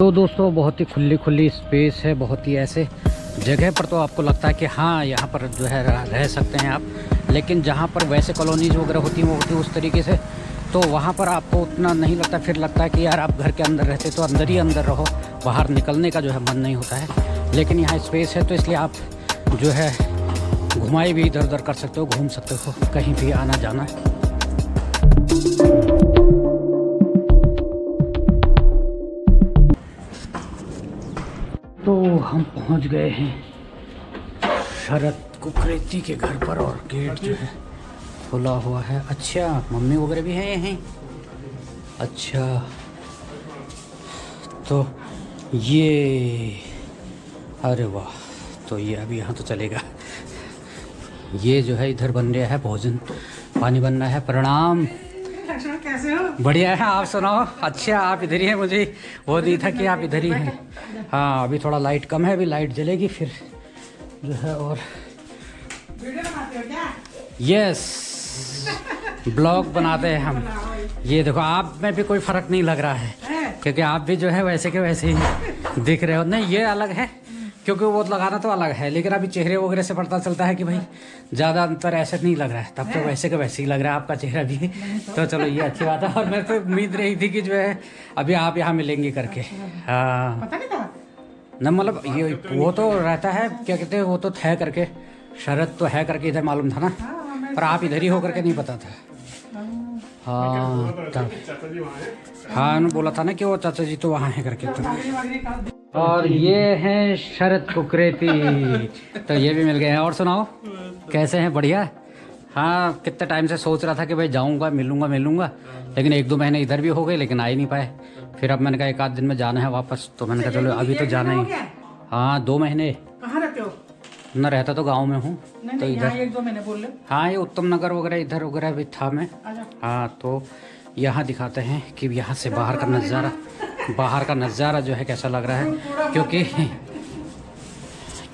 तो दोस्तों बहुत ही खुली खुली स्पेस है, बहुत ही ऐसे जगह पर तो आपको लगता है कि हाँ यहाँ पर जो है रह सकते हैं आप, लेकिन जहाँ पर वैसे कॉलोनीज वगैरह होती हैं वो होती उस तरीके से, तो वहाँ पर आपको उतना नहीं लगता। फिर लगता है कि यार आप घर के अंदर रहते तो अंदर ही अंदर रहो, बाहर निकलने का जो है मन नहीं होता है। लेकिन यहाँ स्पेस है तो इसलिए आप जो है घुमाई भी इधर उधर कर सकते हो, घूम सकते हो, कहीं भी आना जाना। तो हम पहुंच गए हैं शरद कुकरेती के घर पर और गेट जो है खुला हुआ है। अच्छा, मम्मी वगैरह भी हैं यहीं। अच्छा, तो ये, अरे वाह, तो ये अभी यहाँ तो चलेगा। ये जो है इधर बन रहा है भोजन, पानी बन रहा है। प्रणाम, कैसे हो? बढ़िया है, आप सुनाओ। अच्छा, आप इधर ही हैं, मुझे वो दी था कि आप इधर ही हैं। हाँ, अभी थोड़ा लाइट कम है, अभी लाइट जलेगी फिर जो है। और वीडियो बनाते हो क्या? यस, ब्लॉग बनाते हैं हम। ये देखो, आप में भी कोई फ़र्क नहीं लग रहा है, क्योंकि आप भी जो है वैसे के वैसे ही दिख रहे हो। नहीं, ये अलग है क्योंकि वो लगाना तो अलग है, लेकिन अभी चेहरे वगैरह से पता चलता है कि भाई ज़्यादा अंतर ऐसे नहीं लग रहा है। तब तो वैसे के वैसे ही लग रहा है आपका चेहरा भी। तो चलो, ये अच्छी बात है। और मैं तो उम्मीद रही थी कि जो है अभी आप यहाँ मिलेंगे करके। हाँ, पता नहीं था न, मतलब ये वो तो रहता है, क्या कहते हैं, वो तो है करके, शरद तो है करके इधर मालूम था ना, पर आप इधर ही होकर के नहीं पता था। हाँ तब, हाँ उन्होंने बोला था ना कि वो चाचा जी तो वहाँ है करके। तो और ये हैं शरद कुकरेती, तो ये भी मिल गए हैं। और सुनाओ, कैसे हैं? बढ़िया। हाँ, कितने टाइम से सोच रहा था कि भाई जाऊँगा, मिलूँगा, लेकिन 1-2 महीने इधर भी हो गए, लेकिन आ ही नहीं पाए। फिर अब मैंने कहा 1 आध दिन में जाना है वापस, तो मैंने कहा चलो अभी तो जाना ही। हाँ, 2 महीने। कहाँ रहते हो? न रहता तो गाँव में हूँ, तो इधर 1-2 महीने बोल रहे। हाँ, ये उत्तम नगर वगैरह इधर वगैरह भी था मैं। हाँ, तो यहाँ दिखाते हैं कि यहाँ से बाहर का नज़ारा जो है कैसा लग रहा है, क्योंकि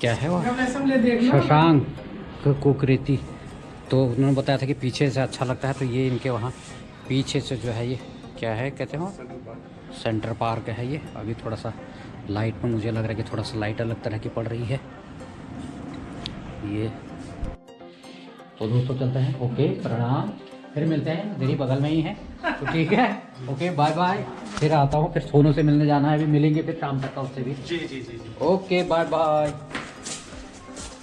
क्या है वो, शशांक कुकरेती, तो उन्होंने बताया था कि पीछे से अच्छा लगता है। तो ये इनके वहाँ पीछे से जो है, ये क्या है कहते हो, सेंटर पार्क है ये। अभी थोड़ा सा लाइट में मुझे लग रहा है कि थोड़ा सा लाइट अलग तरह की पड़ रही है ये। तो दोस्तों चलते हैं, ओके, प्रणाम, फिर मिलते हैं, मेरी बगल में ही है, तो ठीक है, ओके, बाय बाय। फिर आता हूँ, फिर सोनू से मिलने जाना है, अभी मिलेंगे फिर शाम तक का उससे भी। जी, ओके, बाय बाय।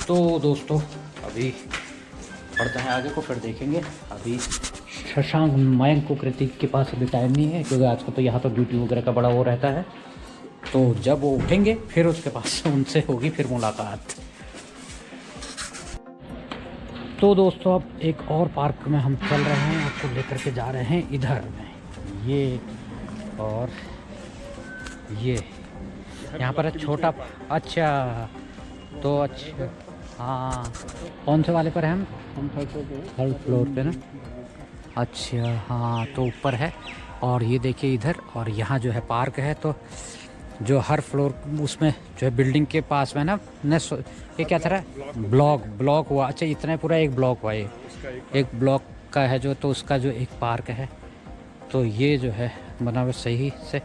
तो दोस्तों अभी पढ़ते हैं आगे को, फिर देखेंगे। अभी शशांक मयंक कुकरेती के पास अभी टाइम नहीं है, क्योंकि आज को तो यहाँ तो ड्यूटी वगैरह का बड़ा वो रहता है। तो जब वो उठेंगे फिर उसके पास उनसे होगी फिर मुलाकात। तो दोस्तों अब एक और पार्क में हम चल रहे हैं, आपको लेकर के जा रहे हैं इधर में। ये और ये यहाँ पर है छोटा। अच्छा, तो अच्छा, हाँ, कौन से वाले पर हैं हम? थर्ड फ्लोर पे ना। अच्छा, हाँ, तो ऊपर है। और ये देखिए इधर, और यहाँ जो है पार्क है, तो जो हर फ्लोर उसमें जो है बिल्डिंग के पास में ना, ये क्या था, ब्लॉक हुआ। अच्छा, इतना पूरा एक ब्लॉक हुआ, ये एक ब्लॉक का है जो, तो उसका जो एक पार्क है। तो ये जो है बना हुआ सही से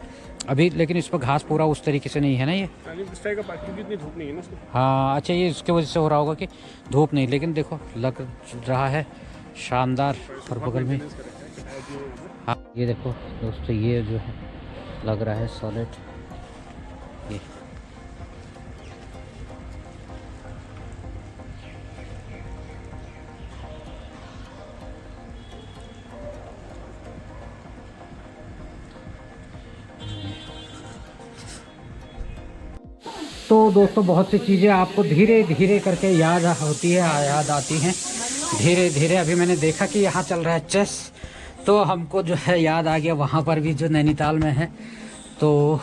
अभी, लेकिन इस पर घास पूरा उस तरीके से नहीं है ना ये। इतनी धूप नहीं है ना इसमें। हाँ, अच्छा, ये इसके वजह से हो रहा होगा कि धूप नहीं, लेकिन देखो लग रहा है शानदार। और बगल में हाँ, ये देखो दोस्तों, ये जो है लग रहा है सॉलिड। ये तो दोस्तों बहुत सी चीज़ें आपको धीरे धीरे करके याद होती है, याद आती हैं धीरे धीरे। अभी मैंने देखा कि यहाँ चल रहा है चेस, तो हमको जो है याद आ गया वहाँ पर भी जो नैनीताल में है, तो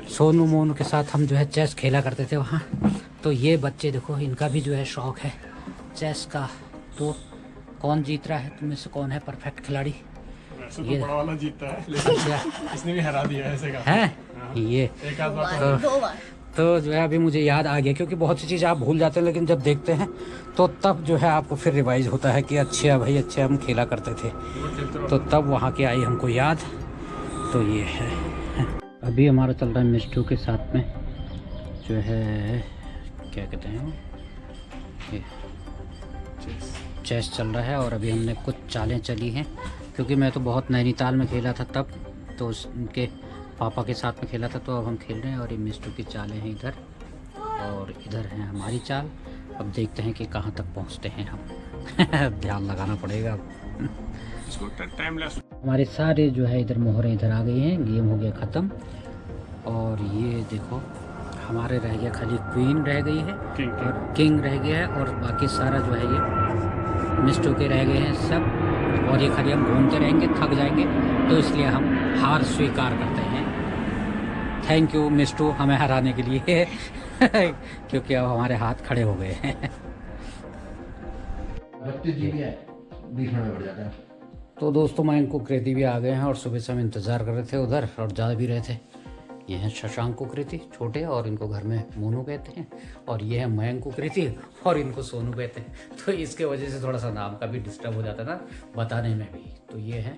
सोनू मोनू के साथ हम जो है चेस खेला करते थे वहाँ। तो ये बच्चे देखो, इनका भी जो है शौक़ है चेस का। तो कौन जीत रहा है, तुम में से कौन है परफेक्ट खिलाड़ी? ये बड़ा वाला जीतता है, लेकिन इसने भी हरा दिया ऐसे का है ये। एक आध बार तो जो है अभी मुझे याद आ गया, क्योंकि बहुत सी चीज़ें आप भूल जाते हैं, लेकिन जब देखते हैं तो तब जो है आपको फिर रिवाइज होता है कि अच्छा भाई, अच्छा हम खेला करते थे, तो तब वहाँ की आई हमको याद। तो ये है। अभी हमारा चल रहा है मिस्टू के साथ में जो है, क्या कहते हैं ये, चेस चल रहा है। और अभी हमने कुछ चालें चली हैं, क्योंकि मैं तो बहुत नैनीताल में खेला था तब, तो उनके पापा के साथ में खेला था, तो अब हम खेल रहे हैं। और ये मिस्टू की चालें हैं इधर, और इधर है हमारी चाल। अब देखते हैं कि कहाँ तक पहुँचते हैं हम। ध्यान लगाना पड़ेगा। हमारे सारे जो है इधर मोहरें इधर आ गई हैं, गेम हो गया ख़त्म। और ये देखो हमारे रह गया खाली क्वीन रह गई है और किंग रह गया है, और बाकी सारा जो है ये मिस्टू के रह गए हैं सब। और ये खाली हम घूमते रहेंगे, थक जाएंगे, तो इसलिए हम हार स्वीकार करते हैं। थैंक यू मिस्टू हमें हराने के लिए। क्योंकि अब हमारे हाथ खड़े हो गए हैं। तो दोस्तों मयंक कृति भी आ गए हैं, और सुबह से हम इंतज़ार कर रहे थे उधर, और जा भी रहे थे। ये हैं शशांक कृति छोटे, और इनको घर में मोनू कहते हैं। और ये है मयंक कृति, और इनको सोनू कहते हैं। तो इसके वजह से थोड़ा सा नाम का भी डिस्टर्ब हो जाता था बताने में भी। तो ये है,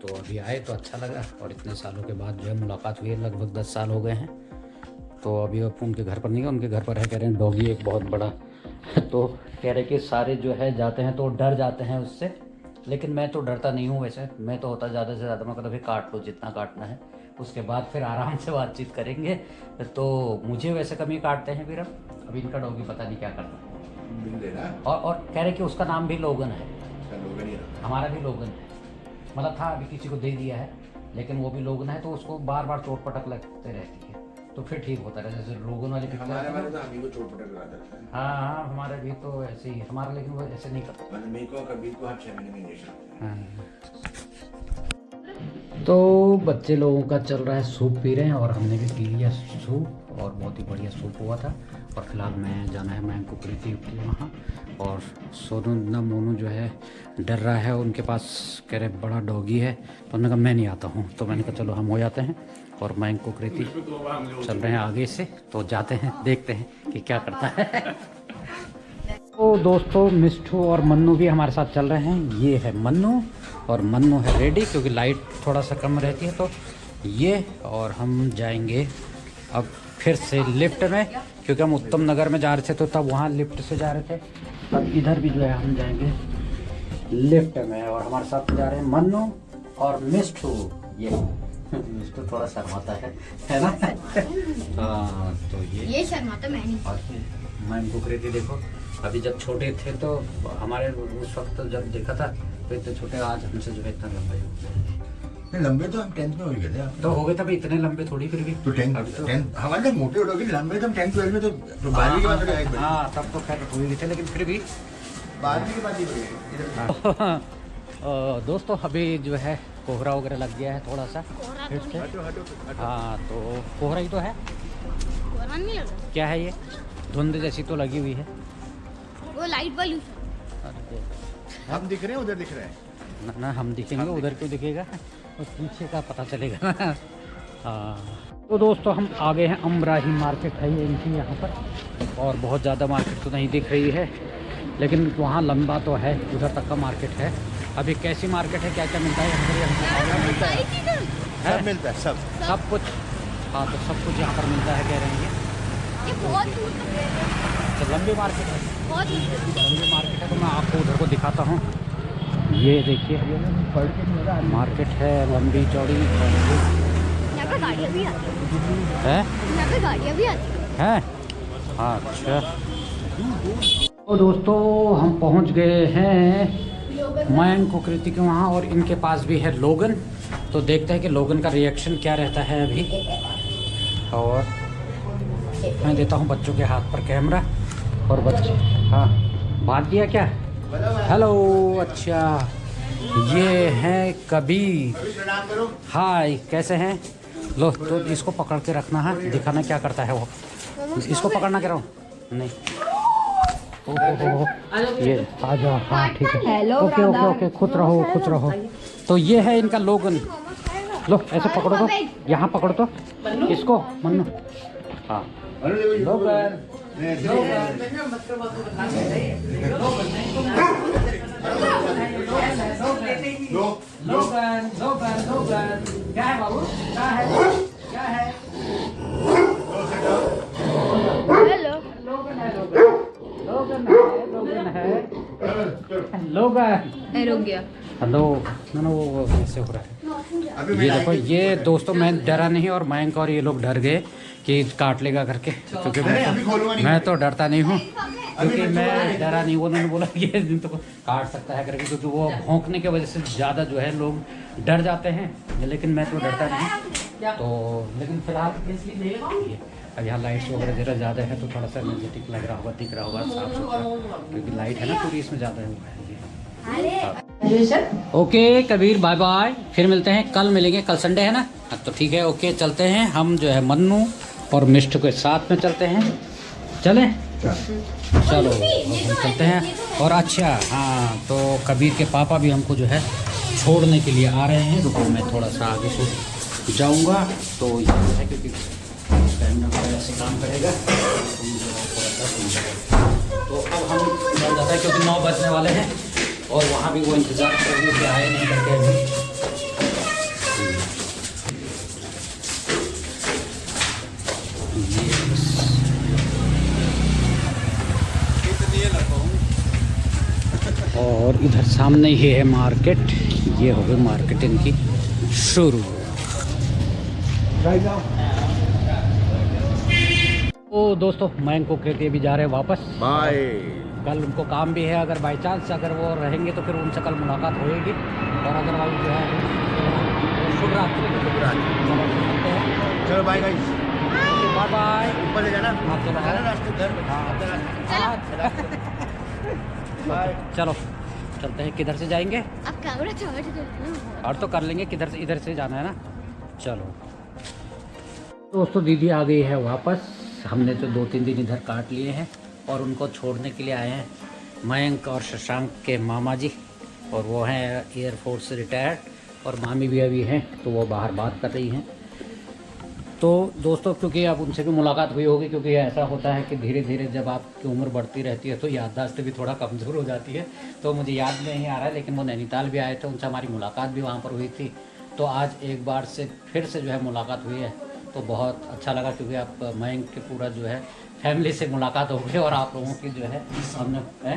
तो अभी आए तो अच्छा लगा, और इतने सालों के बाद जो है मुलाकात हुई है, लगभग 10 साल हो गए हैं। तो अभी अब उनके घर पर नहीं है, उनके घर पर है, कह रहे हैं डॉगी एक बहुत बड़ा। तो कह रहे कि सारे जो है जाते हैं तो डर जाते हैं उससे, लेकिन मैं तो डरता नहीं हूँ। वैसे मैं तो होता ज़्यादा से ज़्यादा मैं कभी काट लो जितना काटना है, उसके बाद फिर आराम से बातचीत करेंगे। तो मुझे वैसे कम ही काटते हैं फिर। अब इनका डॉगी पता नहीं क्या करता है। और कह रहे कि उसका नाम भी लोगन है। हमारा भी लोगन है, मतलब था अभी किसी को दे दिया है, लेकिन वो भी लोगन है, तो उसको बार बार चोट पटक लगते रहती है, तो फिर ठीक होता है। जैसे लोगन वाली पिक्चर हमारे तो हमी को चोट पटक लगा देता है। हाँ हमारा भी तो ऐसे ही हमारा, लेकिन वो ऐसे नहीं करता। मेरे को कभी को हर 6 महीने में इंजेक्शन। हाँ। तो बच्चे लोगों का चल रहा है, सूप पी रहे हैं, और हमने भी पी लिया सूप, और बहुत ही बढ़िया सूप हुआ था। और फिलहाल मैं जाना है मयंक कृति वहाँ, और सोनू ना मोनू जो है डर रहा है, उनके पास कह रहे बड़ा डॉगी है। तो उन्होंने कहा मैं नहीं आता हूँ, तो मैंने कहा चलो हम हो जाते हैं। और मयंक कृति चल रहे हैं आगे से, तो जाते हैं देखते हैं कि क्या करता है। तो दोस्तों मिस्टू और मन्नू भी हमारे साथ चल रहे हैं। ये है मन्नू, और मन्नू है रेडी, क्योंकि लाइट थोड़ा सा कम रहती है। तो ये, और हम जाएंगे अब फिर से लिफ्ट में, क्योंकि हम उत्तम नगर में जा रहे थे तो तब वहाँ लिफ्ट से जा रहे थे। अब इधर भी जो है हम जाएंगे लिफ्ट में, और हमारे साथ जा रहे हैं मन्नू और मिस्टू। ये मिस्टू थोड़ा शर्माता है ना? हाँ तो ये शर्माता मैं नहीं। मयंक कृति देखो, अभी जब छोटे थे तो हमारे उस वक्त जब देखा था तो इतने छोटे, आज हमसे जो है इतना लंबे हो गए। लंबे तो हम 10th में हो गए थे। तो हो गए तभी इतने लंबे थोड़ी, फिर भी तो 10 हमारे मोटे उठोगे, लंबे तो हम 10th 12 में तो 12वीं के बाद तो हाँ तब तो खैर हो ही थे, लेकिन फिर भी 12वीं के बाद ही बढ़े। दोस्तों अभी जो है कोहरा वगैरह लग गया है थोड़ा सा फिर से। हाँ तो कोहरा ही तो है, नहीं लग रहा। क्या है ये, धुंध जैसी तो लगी हुई है। वो लाइट वाली। हम दिख रहे हैं, उधर दिख रहे हैं ना हम दिखेंगे, उधर क्यों दिखेगा, और पीछे का पता चलेगा। हाँ तो दोस्तों हम आ गए हैं, अमराही मार्केट है ये इनकी यहाँ पर, और बहुत ज़्यादा मार्केट तो नहीं दिख रही है, लेकिन वहाँ लंबा तो है, उधर तक का मार्केट है। अभी कैसी मार्केट है, क्या क्या मिलता है यहाँ पर? मिलता है, सब मिलता है, सब कुछ। हाँ तो सब कुछ यहाँ पर मिलता है, कह रहे हैं ये बहुत दूर तक है। तो लंबी मार्केट है, बहुत लंबी मार्केट है। तो मैं आपको उधर को दिखाता हूँ। ये देखिए मार्केट है लंबी चौड़ी, यहाँ पे गाड़ियाँ भी आती है, यहाँ पे गाड़ियाँ भी आती है। अच्छा तो दोस्तों हम पहुंच गए हैं मयंक कृति के वहाँ, और इनके पास भी है लोगन। तो देखते हैं कि लोगन का रिएक्शन क्या रहता है अभी। और मैं देता हूँ बच्चों के हाथ पर कैमरा, और बच्चे हाँ बात दिया क्या, हेलो। अच्छा ये हैं कबीर, हाय कैसे हैं। लो तो इसको पकड़ के रखना है, दिखाना क्या करता है वो। इसको पकड़ना कह रहा हूँ, नहीं ये आ जाओ। हाँ ठीक है, ओके ओके ओके, खुश रहो खुश रहो। तो ये है इनका लोगन। लो ऐसे पकड़ो तो, यहाँ पकड़ो तो इसको मन्नू। हाँ लोगन लोगन लोगन लोगन, क्या है बाबू, क्या है हेलो लोगन रुक गया हेलो ना वो कैसे हो रहा है। अभी ये देखो ये दोस्तों मैं डरा नहीं और मयंक और ये लोग डर गए कि काट लेगा करके, क्योंकि अभी खोलूंगा नहीं। मैं तो डरता नहीं हूँ, क्योंकि मैं डरा नहीं। उन्होंने बोला कि ये दिन तो काट सकता है करके, क्योंकि वो भौंकने की वजह से ज़्यादा जो है लोग डर जाते हैं, लेकिन मैं तो डरता नहीं। तो लेकिन फिलहाल इसलिए अब यहाँ लाइट्स वगैरह ज़रा ज़्यादा है तो थोड़ा सा एनर्जेटिक लग रहा होगा, दिख रहा होगा साफ सुथरा, क्योंकि लाइट है ना पूरी इसमें ज़्यादा हुआ है ये। ओके कबीर बाय बाय, फिर मिलते हैं, कल मिलेंगे, कल संडे है ना। तो ठीक है ओके चलते हैं हम जो है मन्नू और मिष्ट के साथ में चलते हैं। चलें चलो हम चलते हैं। और अच्छा हाँ तो कबीर के पापा भी हमको जो है छोड़ने के लिए आ रहे हैं। रुको मैं थोड़ा सा आगे से जाऊंगा तो ये है क्योंकि टाइम ऐसे काम करेगा तो मुझे थोड़ा सा समझेगा। तो अब हम चल जाता है क्योंकि 9 बजने वाले हैं और वहाँ भी वो इंतज़ार कर रही है आए नहीं करके अभी। और इधर सामने ही है मार्केट, ये हो गई मार्केट इनकी शुरू। तो दोस्तों मयंक को कहते भी जा रहे हैं वापस, बाय। कल उनको काम भी है, अगर बाई चांस अगर वो रहेंगे तो फिर उनसे कल मुलाकात होएगी, और अदरवाइज जो है शुभ रात्रि। चलो बाय गाइस, बाय बाय। ऊपर ले जाना आप चलो रास्ते घर बाय। चलो चलते हैं, किधर से जाएंगे अब कैमरा चार्ज करना और तो कर लेंगे, किधर से इधर से जाना है ना। चलो दोस्तों दीदी आ गई है वापस, हमने तो 2-3 दिन इधर काट लिए हैं और उनको छोड़ने के लिए आए हैं मयंक और शशांक के मामा जी, और वो हैं एयरफोर्स से रिटायर्ड, और मामी भी अभी हैं तो वो बाहर बात कर रही हैं। तो दोस्तों क्योंकि अब उनसे भी मुलाकात हुई होगी, क्योंकि ऐसा होता है कि धीरे धीरे जब आपकी उम्र बढ़ती रहती है तो याददाश्त भी थोड़ा कमज़ोर हो जाती है। तो मुझे याद नहीं आ रहा है, लेकिन वो नैनीताल भी आए थे, उनसे हमारी मुलाकात भी वहाँ पर हुई थी। तो आज एक बार से फिर से जो है मुलाकात हुई है, तो बहुत अच्छा लगा, क्योंकि आप मयंक के पूरा जो है फैमिली से मुलाकात हो गई, और आप लोगों की जो है हमने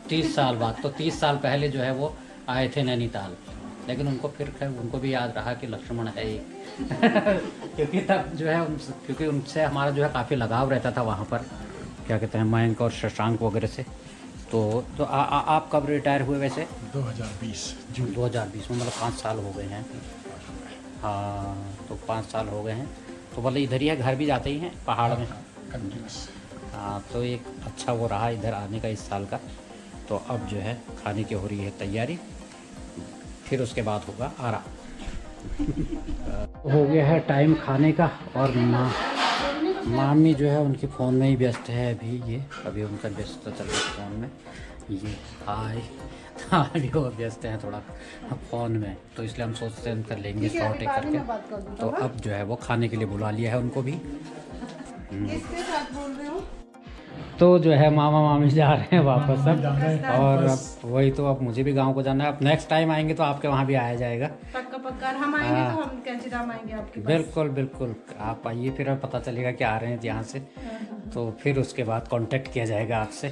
30 साल बाद, तो 30 साल पहले जो है वो आए थे नैनीताल। लेकिन उनको फिर उनको भी याद रहा कि लक्ष्मण है एक क्योंकि तब जो है क्योंकि उनसे हमारा जो है काफ़ी लगाव रहता था वहाँ पर, क्या कहते हैं मयंक और शशांक वगैरह से। तो आप कब रिटायर हुए वैसे? 2020 जून 2020 में, मतलब 5 साल हो गए हैं। हाँ तो 5 साल हो गए हैं, तो मतलब इधर ही है, घर भी जाते ही हैं पहाड़ में। हाँ तो एक अच्छा वो रहा इधर आने का इस साल का। तो अब जो है खाने की हो रही है तैयारी, फिर उसके बाद होगा आराम। हो गया है टाइम खाने का, और मामी जो है उनकी फ़ोन में ही व्यस्त है अभी, ये अभी उनका व्यस्त चल रहा है फ़ोन में। ये हाय अभी वो व्यस्त हैं थोड़ा फ़ोन में, तो इसलिए हम सोचते हैं उनका लेंगे शॉर्ट एक करके। तो अब जो है वो खाने के लिए बुला लिया है उनको भी। किसके साथ बोल रहे हो? तो जो है मामा मामी जा रहे हैं वापस अब, और अब वही तो अब मुझे भी गांव को जाना है। अब नेक्स्ट टाइम आएंगे तो आपके वहाँ भी आया जाएगा। पक्का पक्का, हम आएंगे तो हम कैंचीधाम आएंगे आपके पास। बिल्कुल बिल्कुल, आप आइए, फिर अब पता चलेगा कि आ रहे हैं यहाँ से, तो फिर उसके बाद कांटेक्ट किया जाएगा आपसे,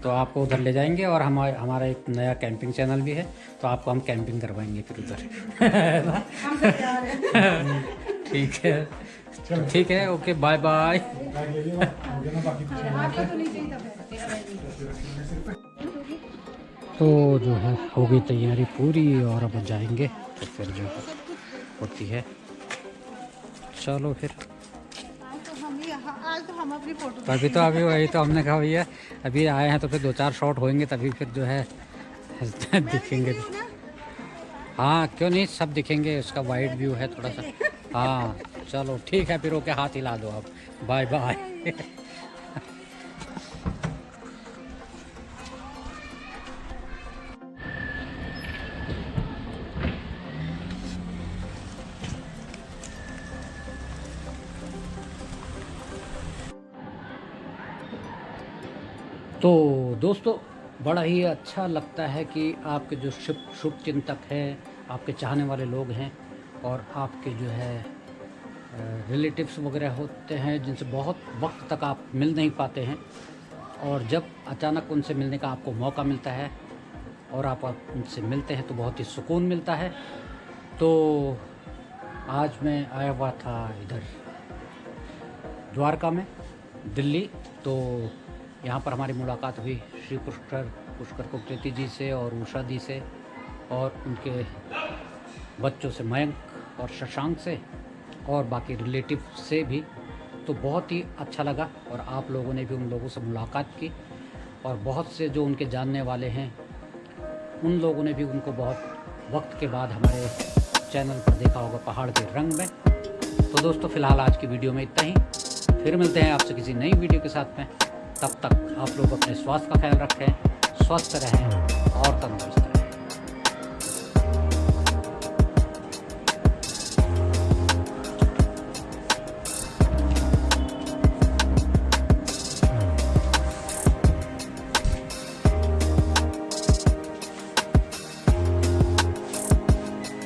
तो आपको उधर ले जाएंगे। और हमारा एक नया कैंपिंग चैनल भी है, तो आपको हम कैंपिंग करवाएंगे फिर उधर। हम तो तैयार हैं। ठीक है ठीक है, ओके बाय बाय। तो जो है हो गई तैयारी पूरी, और अब जाएंगे तो फिर जो होती है। चलो फिर आज तो हम अपनी फोटो तभी तो अभी वही तो हमने कहा भैया अभी आए हैं तो फिर 2-4 शॉट होंगे, तभी फिर जो है दिखेंगे। हाँ क्यों नहीं, सब दिखेंगे, उसका वाइड व्यू है थोड़ा सा। हाँ चलो ठीक है फिर, ओके हाथ हिला दो आप, बाय बाय। तो दोस्तों बड़ा ही अच्छा लगता है कि आपके जो शुभ चिंतक हैं, आपके चाहने वाले लोग हैं, और आपके जो है रिलेटिव्स वगैरह होते हैं जिनसे बहुत वक्त तक आप मिल नहीं पाते हैं, और जब अचानक उनसे मिलने का आपको मौका मिलता है और आप उनसे मिलते हैं तो बहुत ही सुकून मिलता है। तो आज मैं आया हुआ था इधर द्वारका में, दिल्ली। तो यहाँ पर हमारी मुलाकात हुई श्री पुष्कर कुकरेती जी से और उषा दी से और उनके बच्चों से, मयंक और शशांक से, और बाकी रिलेटिव से भी। तो बहुत ही अच्छा लगा, और आप लोगों ने भी उन लोगों से मुलाकात की, और बहुत से जो उनके जानने वाले हैं उन लोगों ने भी उनको बहुत वक्त के बाद हमारे चैनल पर देखा होगा पहाड़ के रंग में। तो दोस्तों फ़िलहाल आज की वीडियो में इतना ही, फिर मिलते हैं आपसे किसी नई वीडियो के साथ में। तब तक आप लोग अपने स्वास्थ्य का ख्याल रखें, स्वस्थ रहें और तंदुरुस्त रहें।